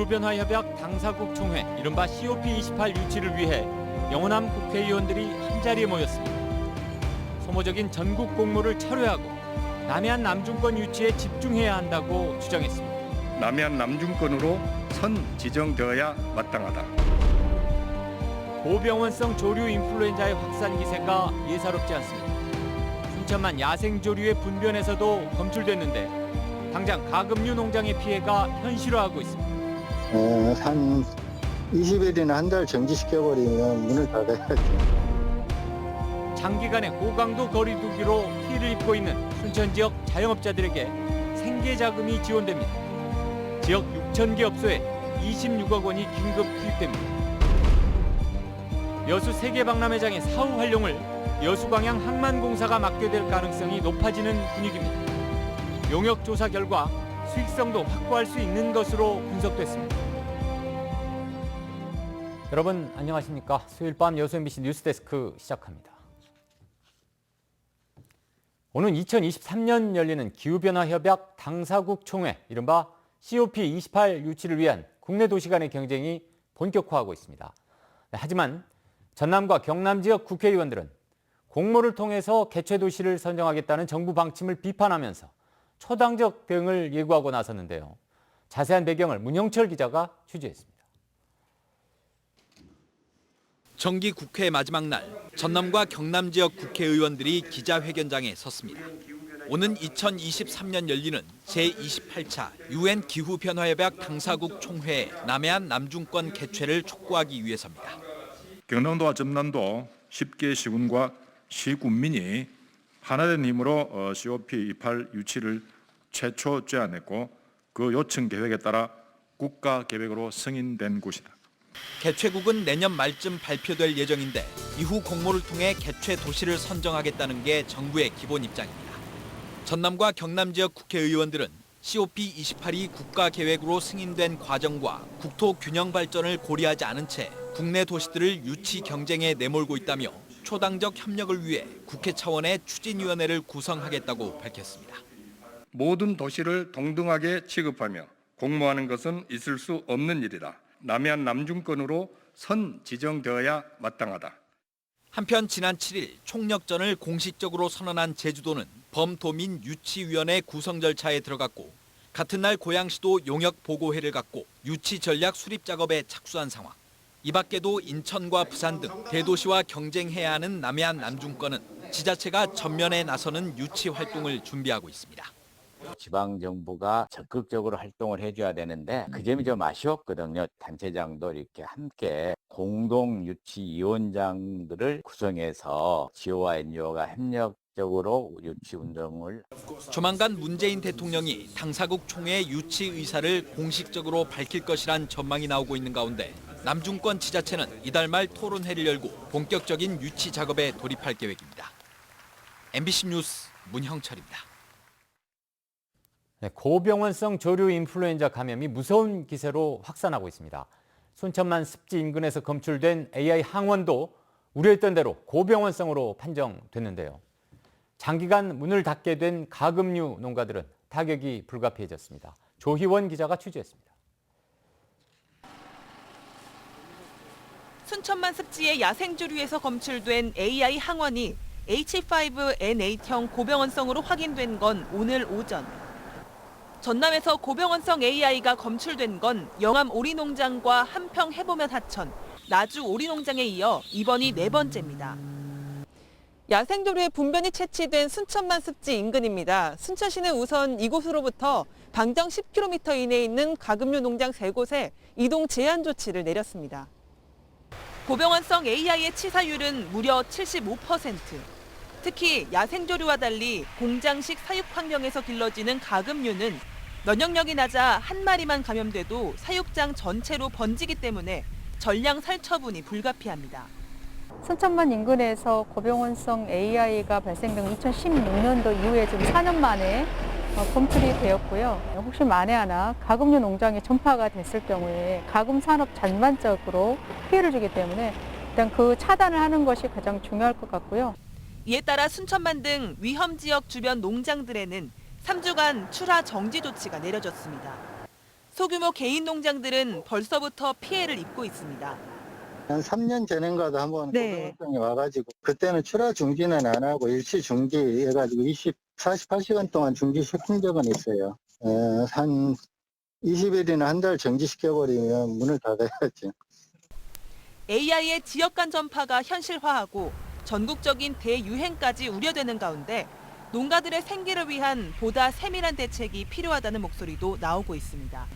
기후변화협약 당사국 총회 이른바 COP28 유치를 위해 영호남 국회의원들이 한자리에 모였습니다. 소모적인 전국 공모를 철회하고 남해안 남중권 유치에 집중해야 한다고 주장했습니다. 남해안 남중권으로 선 지정되어야 마땅하다. 고병원성 조류 인플루엔자의 확산 기세가 예사롭지 않습니다. 순천만 야생조류의 분변에서도 검출됐는데 당장 가금류 농장의 피해가 현실화하고 있습니다. 한 20일이나 한 달 정지시켜버리면 문을 닫아야죠. 장기간의 고강도 거리두기로 피해를 입고 있는 순천 지역 자영업자들에게 생계 자금이 지원됩니다. 지역 6,000개 업소에 26억 원이 긴급 투입됩니다. 여수 세계박람회장의 사후 활용을 여수광양 항만공사가 맡게 될 가능성이 높아지는 분위기입니다. 용역 조사 결과 수익성도 확보할 수 있는 것으로 분석됐습니다. 여러분 안녕하십니까? 수요일 밤 여수 MBC 뉴스데스크 시작합니다. 오는 2023년 열리는 기후변화협약 당사국 총회, 이른바 COP28 유치를 위한 국내 도시 간의 경쟁이 본격화하고 있습니다. 하지만 전남과 경남 지역 국회의원들은 공모를 통해서 개최 도시를 선정하겠다는 정부 방침을 비판하면서 초당적 대응을 예고하고 나섰는데요. 자세한 배경을 문형철 기자가 취재했습니다. 정기 국회 마지막 날, 전남과 경남 지역 국회의원들이 기자회견장에 섰습니다. 오는 2023년 열리는 제28차 UN 기후변화협약 당사국 총회의 남해안 남중권 개최를 촉구하기 위해서입니다. 경남도와 전남도 10개 시군과 시군민이 하나된 힘으로 COP28 유치를 최초 제안했고 그 요청 계획에 따라 국가 계획으로 승인된 곳이다. 개최국은 내년 말쯤 발표될 예정인데 이후 공모를 통해 개최 도시를 선정하겠다는 게 정부의 기본 입장입니다. 전남과 경남 지역 국회의원들은 COP28이 국가 계획으로 승인된 과정과 국토 균형 발전을 고려하지 않은 채 국내 도시들을 유치 경쟁에 내몰고 있다며 초당적 협력을 위해 국회 차원의 추진위원회를 구성하겠다고 밝혔습니다. 모든 도시를 동등하게 취급하며 공모하는 것은 있을 수 없는 일이다. 남해안 남중권으로 선 지정되어야 마땅하다. 한편 지난 7일 총력전을 공식적으로 선언한 제주도는 범도민 유치위원회 구성 절차에 들어갔고 같은 날 고양시도 용역 보고회를 갖고 유치 전략 수립 작업에 착수한 상황. 이 밖에도 인천과 부산 등 대도시와 경쟁해야 하는 남해안 남중권은 지자체가 전면에 나서는 유치 활동을 준비하고 있습니다. 지방정부가 적극적으로 활동을 해줘야 되는데 그 점이 좀 아쉬웠거든요. 단체장도 이렇게 함께 공동 유치위원장들을 구성해서 지오와 NGO가 협력적으로 유치 운동을. 조만간 문재인 대통령이 당사국 총회 유치 의사를 공식적으로 밝힐 것이란 전망이 나오고 있는 가운데 남중권 지자체는 이달 말 토론회를 열고 본격적인 유치 작업에 돌입할 계획입니다. MBC 뉴스 문형철입니다. 고병원성 조류 인플루엔자 감염이 무서운 기세로 확산하고 있습니다. 순천만 습지 인근에서 검출된 AI 항원도 우려했던 대로 고병원성으로 판정됐는데요. 장기간 문을 닫게 된 가금류 농가들은 타격이 불가피해졌습니다. 조희원 기자가 취재했습니다. 순천만 습지의 야생조류에서 검출된 AI 항원이 H5N8형 고병원성으로 확인된 건 오늘 오전. 전남에서 고병원성 AI가 검출된 건 영암 오리농장과 한평 해보면 하천, 나주 오리농장에 이어 이번이 네 번째입니다. 야생조류의 분변이 채취된 순천만 습지 인근입니다. 순천시는 우선 이곳으로부터 방정 10km 이내에 있는 가금류 농장 3곳에 이동 제한 조치를 내렸습니다. 고병원성 AI의 치사율은 무려 75%. 특히 야생조류와 달리 공장식 사육 환경에서 길러지는 가금류는 면역력이 낮아 한 마리만 감염돼도 사육장 전체로 번지기 때문에 전량 살처분이 불가피합니다. 순천만 인근에서 고병원성 AI가 발생된 2016년도 이후에 지금 4년 만에 검출이 되었고요. 혹시 만에 하나 가금류 농장에 전파가 됐을 경우에 가금 산업 전반적으로 피해를 주기 때문에 일단 그 차단을 하는 것이 가장 중요할 것 같고요. 이에 따라 순천만 등 위험 지역 주변 농장들에는 3주간 출하 정지 조치가 내려졌습니다. 소규모 개인 농장들은 벌써부터 피해를 입고 있습니다. 한 3년 전인가도 한번 네. 고병원성이 와가지고 그때는 출하 중지는 안 하고 일시 중지 해가지고 48시간 동안 중지시킨 적은 있어요. 한 20일이나 한 달 정지시켜버리면 문을 닫아야죠. AI의 지역 간 전파가 현실화하고 전국적인 대유행까지 우려되는 가운데 농가들의 생계를 위한 보다 세밀한 대책이 필요하다는 목소리도 나오고 있습니다.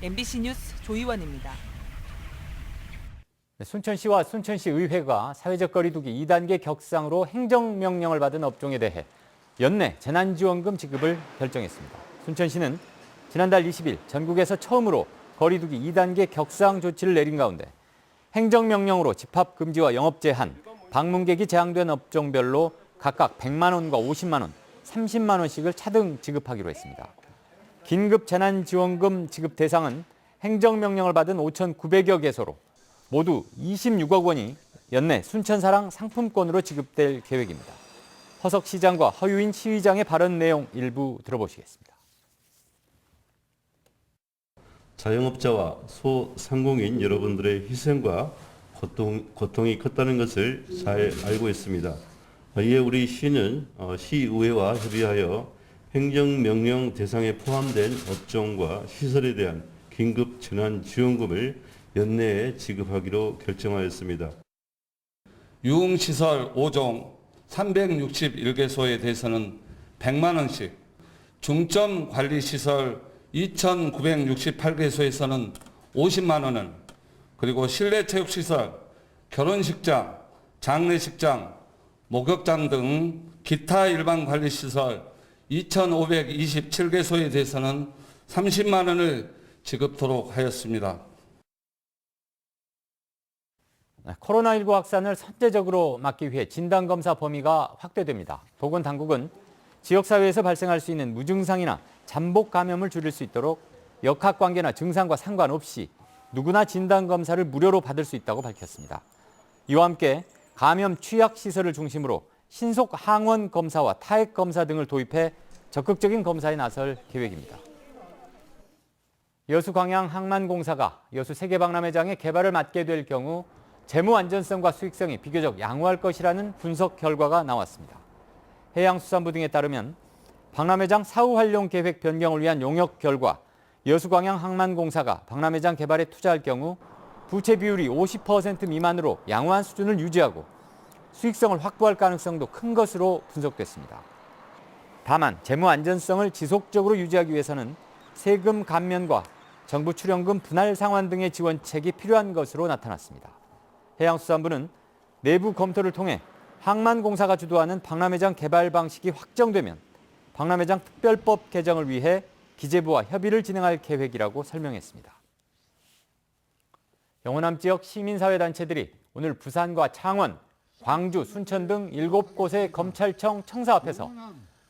MBC 뉴스 조이원입니다. 순천시와 순천시 의회가 사회적 거리두기 2단계 격상으로 행정명령을 받은 업종에 대해 연내 재난지원금 지급을 결정했습니다. 순천시는 지난달 20일 전국에서 처음으로 거리두기 2단계 격상 조치를 내린 가운데 행정명령으로 집합금지와 영업제한, 방문객이 제한된 업종별로 각각 100만 원과 50만 원, 30만 원씩을 차등 지급하기로 했습니다. 긴급 재난지원금 지급 대상은 행정명령을 받은 5,900여 개소로 모두 26억 원이 연내 순천사랑 상품권으로 지급될 계획입니다. 허석 시장과 허유인 시의장의 발언 내용 일부 들어보시겠습니다. 자영업자와 소상공인 여러분들의 희생과 고통이 컸다는 것을 잘 알고 있습니다. 이에 우리 시는 시의회와 협의하여 행정명령 대상에 포함된 업종과 시설에 대한 긴급 재난지원금을 연내에 지급하기로 결정하였습니다. 유흥시설 5종 361개소에 대해서는 100만 원씩, 중점관리시설 2,968개소에서는 50만 원을, 그리고 실내체육시설, 결혼식장, 장례식장, 목욕장 등 기타 일반관리시설 2,527개소에 대해서는 30만 원을 지급토록 하였습니다. 코로나19 확산을 선제적으로 막기 위해 진단검사 범위가 확대됩니다. 보건당국은 지역사회에서 발생할 수 있는 무증상이나 잠복 감염을 줄일 수 있도록 역학관계나 증상과 상관없이 누구나 진단검사를 무료로 받을 수 있다고 밝혔습니다. 이와 함께 감염 취약시설을 중심으로 신속 항원 검사와 타액 검사 등을 도입해 적극적인 검사에 나설 계획입니다. 여수광양항만공사가 여수 세계박람회장의 개발을 맡게 될 경우 재무 안전성과 수익성이 비교적 양호할 것이라는 분석 결과가 나왔습니다. 해양수산부 등에 따르면 박람회장 사후 활용 계획 변경을 위한 용역 결과 여수광양항만공사가 박람회장 개발에 투자할 경우 부채 비율이 50% 미만으로 양호한 수준을 유지하고 수익성을 확보할 가능성도 큰 것으로 분석됐습니다. 다만 재무 안전성을 지속적으로 유지하기 위해서는 세금 감면과 정부 출연금 분할 상환 등의 지원책이 필요한 것으로 나타났습니다. 해양수산부는 내부 검토를 통해 항만공사가 주도하는 박람회장 개발 방식이 확정되면 박람회장 특별법 개정을 위해 기재부와 협의를 진행할 계획이라고 설명했습니다. 영호남 지역 시민사회단체들이 오늘 부산과 창원, 광주, 순천 등 7곳의 검찰청 청사 앞에서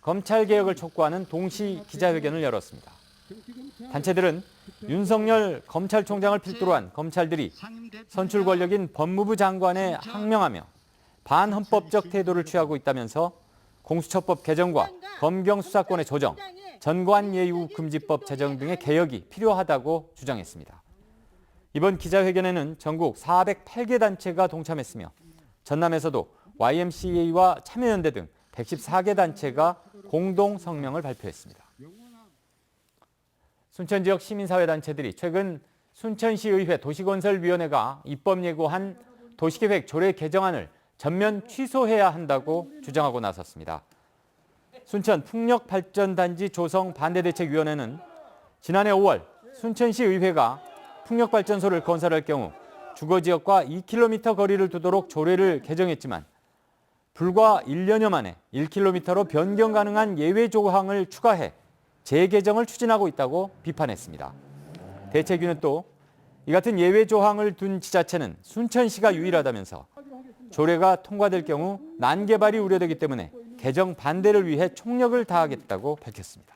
검찰개혁을 촉구하는 동시 기자회견을 열었습니다. 단체들은 윤석열 검찰총장을 필두로 한 검찰들이 선출 권력인 법무부 장관에 항명하며 반헌법적 태도를 취하고 있다면서 공수처법 개정과 검경 수사권의 조정, 전관예우금지법 제정 등의 개혁이 필요하다고 주장했습니다. 이번 기자회견에는 전국 408개 단체가 동참했으며 전남에서도 YMCA와 참여연대 등 114개 단체가 공동 성명을 발표했습니다. 순천 지역 시민사회단체들이 최근 순천시의회 도시건설위원회가 입법 예고한 도시계획 조례 개정안을 전면 취소해야 한다고 주장하고 나섰습니다. 순천 풍력발전단지 조성 반대대책위원회는 지난해 5월 순천시의회가 풍력발전소를 건설할 경우 주거지역과 2km 거리를 두도록 조례를 개정했지만 불과 1년여 만에 1km로 변경 가능한 예외 조항을 추가해 재개정을 추진하고 있다고 비판했습니다. 대책위는 또 이 같은 예외 조항을 둔 지자체는 순천시가 유일하다면서 조례가 통과될 경우 난개발이 우려되기 때문에 개정 반대를 위해 총력을 다하겠다고 밝혔습니다.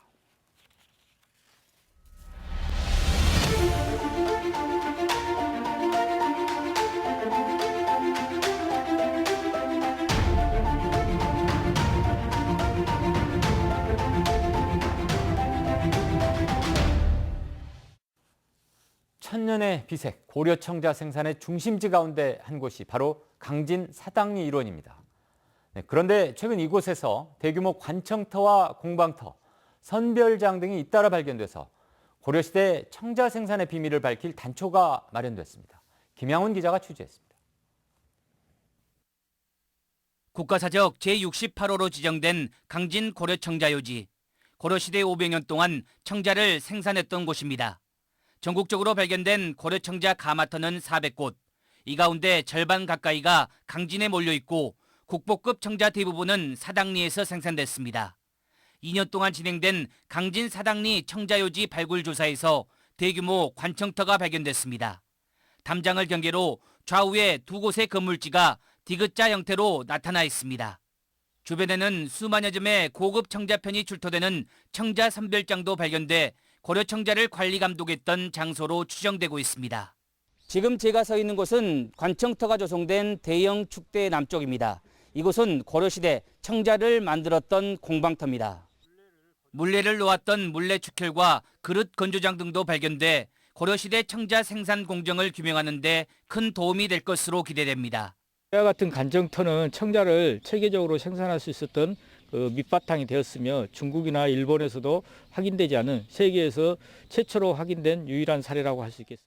비색, 고려 청자 생산의 중심지 가운데 한 곳이 바로 강진 사당리 일원입니다. 그런데 최근 이곳에서 대규모 관청터와 공방터, 선별장 등이 잇따라 발견돼서 고려시대 청자 생산의 비밀을 밝힐 단초가 마련됐습니다. 김양훈 기자가 취재했습니다. 국가사적 제68호로 지정된 강진 고려청자요지. 고려시대 500년 동안 청자를 생산했던 곳입니다. 전국적으로 발견된 고려청자 가마터는 400곳. 이 가운데 절반 가까이가 강진에 몰려있고 국보급 청자 대부분은 사당리에서 생산됐습니다. 2년 동안 진행된 강진 사당리 청자요지 발굴 조사에서 대규모 관청터가 발견됐습니다. 담장을 경계로 좌우에 두 곳의 건물지가 디귿자 형태로 나타나 있습니다. 주변에는 수만여 점의 고급 청자편이 출토되는 청자 선별장도 발견돼 고려 청자를 관리 감독했던 장소로 추정되고 있습니다. 지금 제가 서 있는 곳은 관청터가 조성된 대형 축대 남쪽입니다. 이곳은 고려시대 청자를 만들었던 공방터입니다. 물레를 놓았던 물레축혈과 그릇 건조장 등도 발견돼 고려시대 청자 생산 공정을 규명하는 데 큰 도움이 될 것으로 기대됩니다. 이와 같은 관청터는 청자를 체계적으로 생산할 수 있었던 밑바탕이 되었으며 중국이나 일본에서도 확인되지 않은 세계에서 최초로 확인된 유일한 사례라고 할 수 있겠습니다.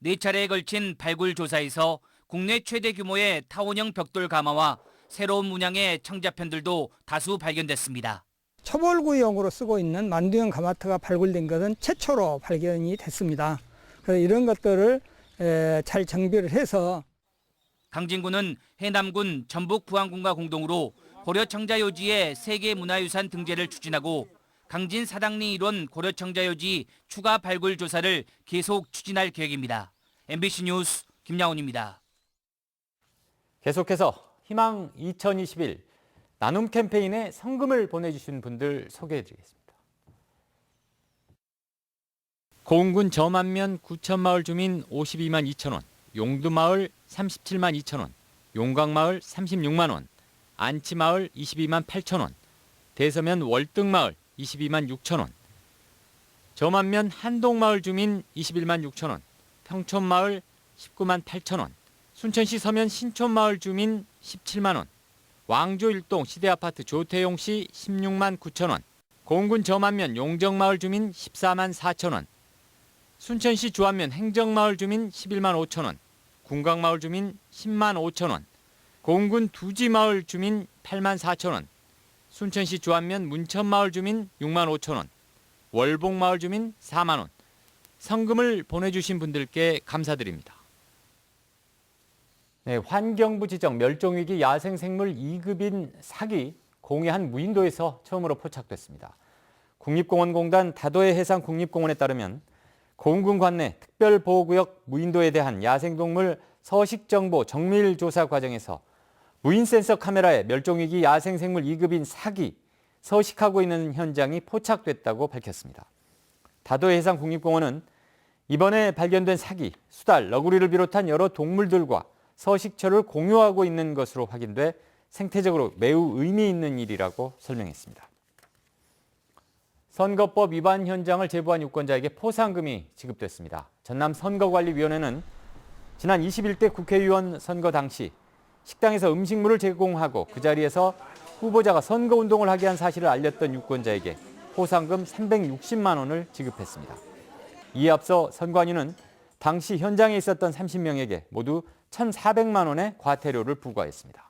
4차례에 걸친 발굴 조사에서 국내 최대 규모의 타원형 벽돌 가마와 새로운 문양의 청자편들도 다수 발견됐습니다. 초벌구이용으로 쓰고 있는 만두형 가마터가 발굴된 것은 최초로 발견이 됐습니다. 그래서 이런 것들을 잘 정비를 해서 강진군은 해남군, 전북 부안군과 공동으로 고려청자요지의 세계문화유산 등재를 추진하고 강진 사당리 일원 고려청자요지 추가 발굴 조사를 계속 추진할 계획입니다. MBC 뉴스 김양훈입니다. 계속해서 희망 2021 나눔 캠페인에 성금을 보내주신 분들 소개해드리겠습니다. 고흥군 저만면 구천마을 주민 52만 2천 원, 용두마을 37만 2천 원, 용강마을 36만 원, 안치마을 22만 8천 원, 대서면 월등마을 22만 6천 원, 저만면 한동마을 주민 21만 6천 원, 평촌마을 19만 8천 원, 순천시 서면 신촌마을 주민 17만 원, 왕조 일동 시대아파트 조태용씨 16만 9천 원, 고흥군 저만면 용정마을 주민 14만 4천 원, 순천시 주안면 행정마을 주민 11만 5천 원, 군강마을 주민 10만 5천 원, 고흥군 두지마을 주민 8만 4천 원, 순천시 주안면 문천마을 주민 6만 5천 원, 월봉마을 주민 4만 원, 성금을 보내주신 분들께 감사드립니다. 네, 환경부 지정 멸종위기 야생생물 2급인 사기 공해 한 무인도에서 처음으로 포착됐습니다. 국립공원공단 다도해 해상국립공원에 따르면 고흥군 관내 특별보호구역 무인도에 대한 야생동물 서식정보 정밀조사 과정에서 무인 센서 카메라에 멸종위기 야생생물 2급인 사기 서식하고 있는 현장이 포착됐다고 밝혔습니다. 다도해 해상국립공원은 이번에 발견된 사기, 수달, 너구리를 비롯한 여러 동물들과 서식처를 공유하고 있는 것으로 확인돼 생태적으로 매우 의미 있는 일이라고 설명했습니다. 선거법 위반 현장을 제보한 유권자에게 포상금이 지급됐습니다. 전남 선거관리위원회는 지난 21대 국회의원 선거 당시 식당에서 음식물을 제공하고 그 자리에서 후보자가 선거운동을 하게 한 사실을 알렸던 유권자에게 포상금 360만 원을 지급했습니다. 이에 앞서 선관위는 당시 현장에 있었던 30명에게 모두 1,400만 원의 과태료를 부과했습니다.